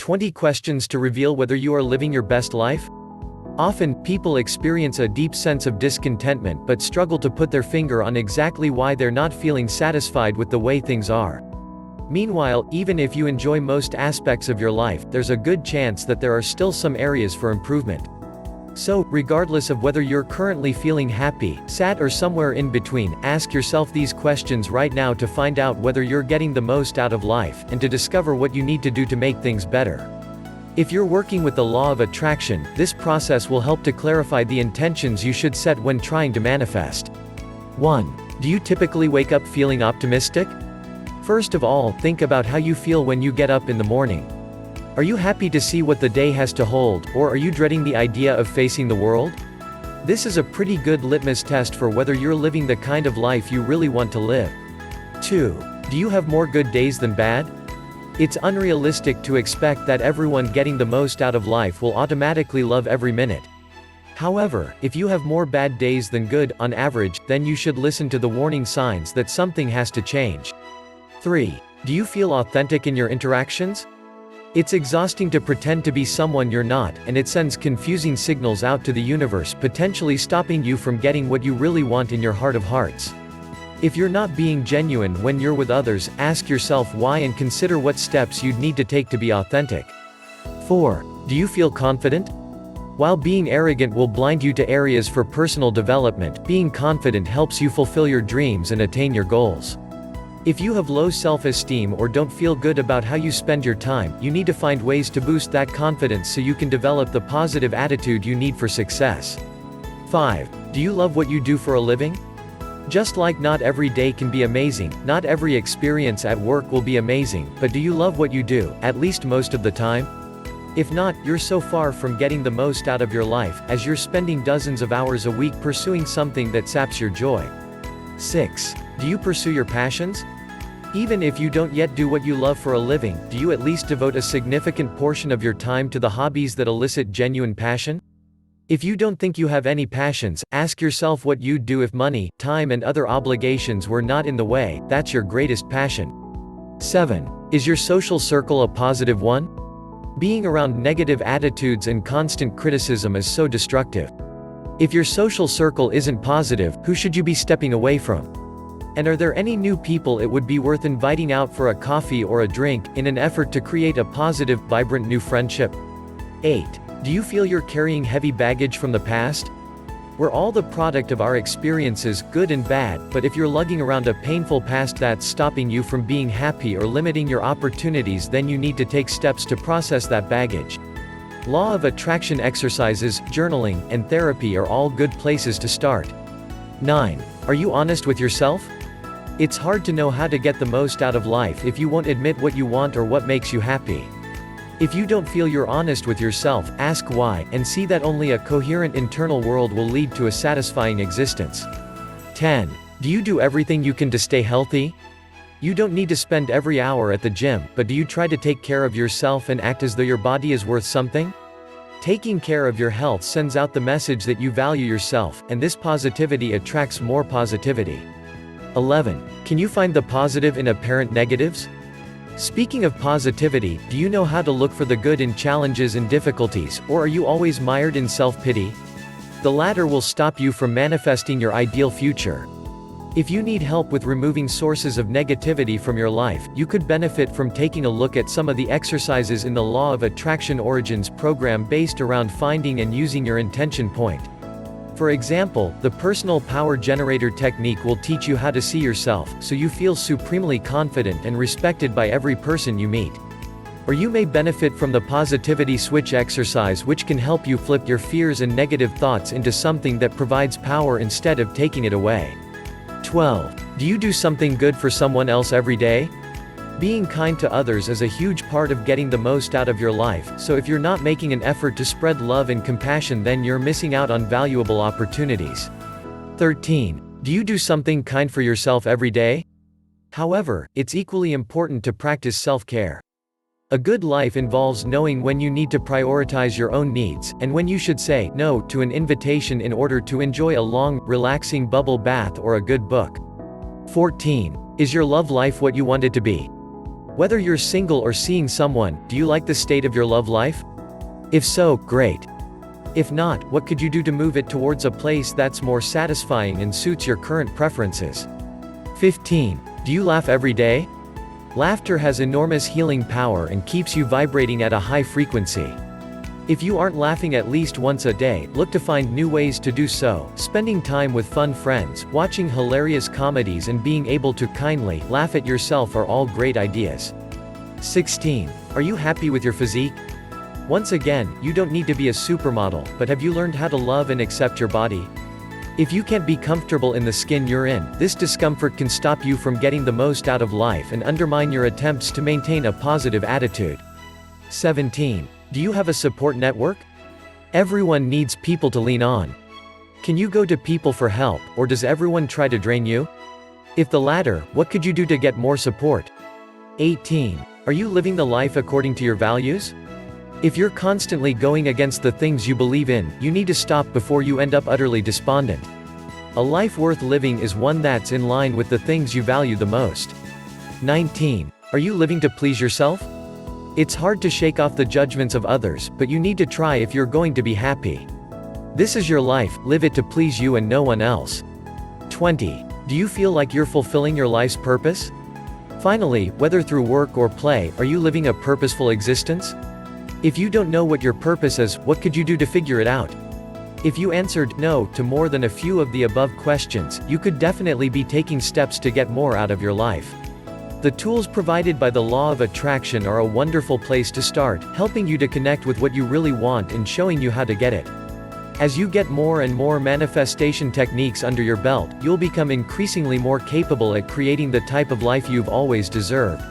20 questions to reveal whether you are living your best life? Often, people experience a deep sense of discontentment but struggle to put their finger on exactly why they're not feeling satisfied with the way things are. Meanwhile, even if you enjoy most aspects of your life, there's a good chance that there are still some areas for improvement. So, regardless of whether you're currently feeling happy, sad or somewhere in between, ask yourself these questions right now to find out whether you're getting the most out of life, and to discover what you need to do to make things better. If you're working with the law of attraction, this process will help to clarify the intentions you should set when trying to manifest. 1. Do you typically wake up feeling optimistic? First of all, think about how you feel when you get up in the morning. Are you happy to see what the day has to hold, or are you dreading the idea of facing the world? This is a pretty good litmus test for whether you're living the kind of life you really want to live. 2. Do you have more good days than bad? It's unrealistic to expect that everyone getting the most out of life will automatically love every minute. However, if you have more bad days than good, on average, then you should listen to the warning signs that something has to change. 3. Do you feel authentic in your interactions? It's exhausting to pretend to be someone you're not, and it sends confusing signals out to the universe, potentially stopping you from getting what you really want in your heart of hearts. If you're not being genuine when you're with others, ask yourself why and consider what steps you'd need to take to be authentic. 4. Do you feel confident? While being arrogant will blind you to areas for personal development, being confident helps you fulfill your dreams and attain your goals. If you have low self-esteem or don't feel good about how you spend your time, you need to find ways to boost that confidence so you can develop the positive attitude you need for success. 5. Do you love what you do for a living? Just like not every day can be amazing, not every experience at work will be amazing, but do you love what you do, at least most of the time? If not, you're so far from getting the most out of your life, as you're spending dozens of hours a week pursuing something that saps your joy. 6. Do you pursue your passions? Even if you don't yet do what you love for a living, do you at least devote a significant portion of your time to the hobbies that elicit genuine passion? If you don't think you have any passions, ask yourself what you'd do if money, time and other obligations were not in the way. That's your greatest passion. 7. Is your social circle a positive one? Being around negative attitudes and constant criticism is so destructive. If your social circle isn't positive, who should you be stepping away from? And are there any new people it would be worth inviting out for a coffee or a drink, in an effort to create a positive, vibrant new friendship? 8. Do you feel you're carrying heavy baggage from the past? We're all the product of our experiences, good and bad, but if you're lugging around a painful past that's stopping you from being happy or limiting your opportunities, then you need to take steps to process that baggage. Law of attraction exercises, journaling, and therapy are all good places to start. 9. Are you honest with yourself? It's hard to know how to get the most out of life if you won't admit what you want or what makes you happy. If you don't feel you're honest with yourself, ask why, and see that only a coherent internal world will lead to a satisfying existence. 10. Do you do everything you can to stay healthy? You don't need to spend every hour at the gym, but do you try to take care of yourself and act as though your body is worth something? Taking care of your health sends out the message that you value yourself, and this positivity attracts more positivity. 11. Can you find the positive in apparent negatives? Speaking of positivity, do you know how to look for the good in challenges and difficulties, or are you always mired in self-pity? The latter will stop you from manifesting your ideal future. If you need help with removing sources of negativity from your life, you could benefit from taking a look at some of the exercises in the Law of Attraction Origins program based around finding and using your intention point. For example, the Personal Power Generator technique will teach you how to see yourself, so you feel supremely confident and respected by every person you meet. Or you may benefit from the Positivity Switch exercise, which can help you flip your fears and negative thoughts into something that provides power instead of taking it away. 12. Do you do something good for someone else every day? Being kind to others is a huge part of getting the most out of your life, so if you're not making an effort to spread love and compassion, then you're missing out on valuable opportunities. 13. Do you do something kind for yourself every day? However, it's equally important to practice self-care. A good life involves knowing when you need to prioritize your own needs, and when you should say no to an invitation in order to enjoy a long, relaxing bubble bath or a good book. 14. Is your love life what you want it to be? Whether you're single or seeing someone, do you like the state of your love life? If so, great. If not, what could you do to move it towards a place that's more satisfying and suits your current preferences? 15. Do you laugh every day? Laughter has enormous healing power and keeps you vibrating at a high frequency. If you aren't laughing at least once a day, look to find new ways to do so. Spending time with fun friends, watching hilarious comedies and being able to kindly laugh at yourself are all great ideas. 16. Are you happy with your physique? Once again, you don't need to be a supermodel, but have you learned how to love and accept your body? If you can't be comfortable in the skin you're in, this discomfort can stop you from getting the most out of life and undermine your attempts to maintain a positive attitude. 17. Do you have a support network? Everyone needs people to lean on. Can you go to people for help, or does everyone try to drain you? If the latter, what could you do to get more support? 18. Are you living the life according to your values? If you're constantly going against the things you believe in, you need to stop before you end up utterly despondent. A life worth living is one that's in line with the things you value the most. 19. Are you living to please yourself? It's hard to shake off the judgments of others, but you need to try if you're going to be happy. This is your life, live it to please you and no one else. 20. Do you feel like you're fulfilling your life's purpose? Finally, whether through work or play, are you living a purposeful existence? If you don't know what your purpose is, what could you do to figure it out? If you answered no to more than a few of the above questions, you could definitely be taking steps to get more out of your life. The tools provided by the law of attraction are a wonderful place to start, helping you to connect with what you really want and showing you how to get it. As you get more and more manifestation techniques under your belt, you'll become increasingly more capable at creating the type of life you've always deserved.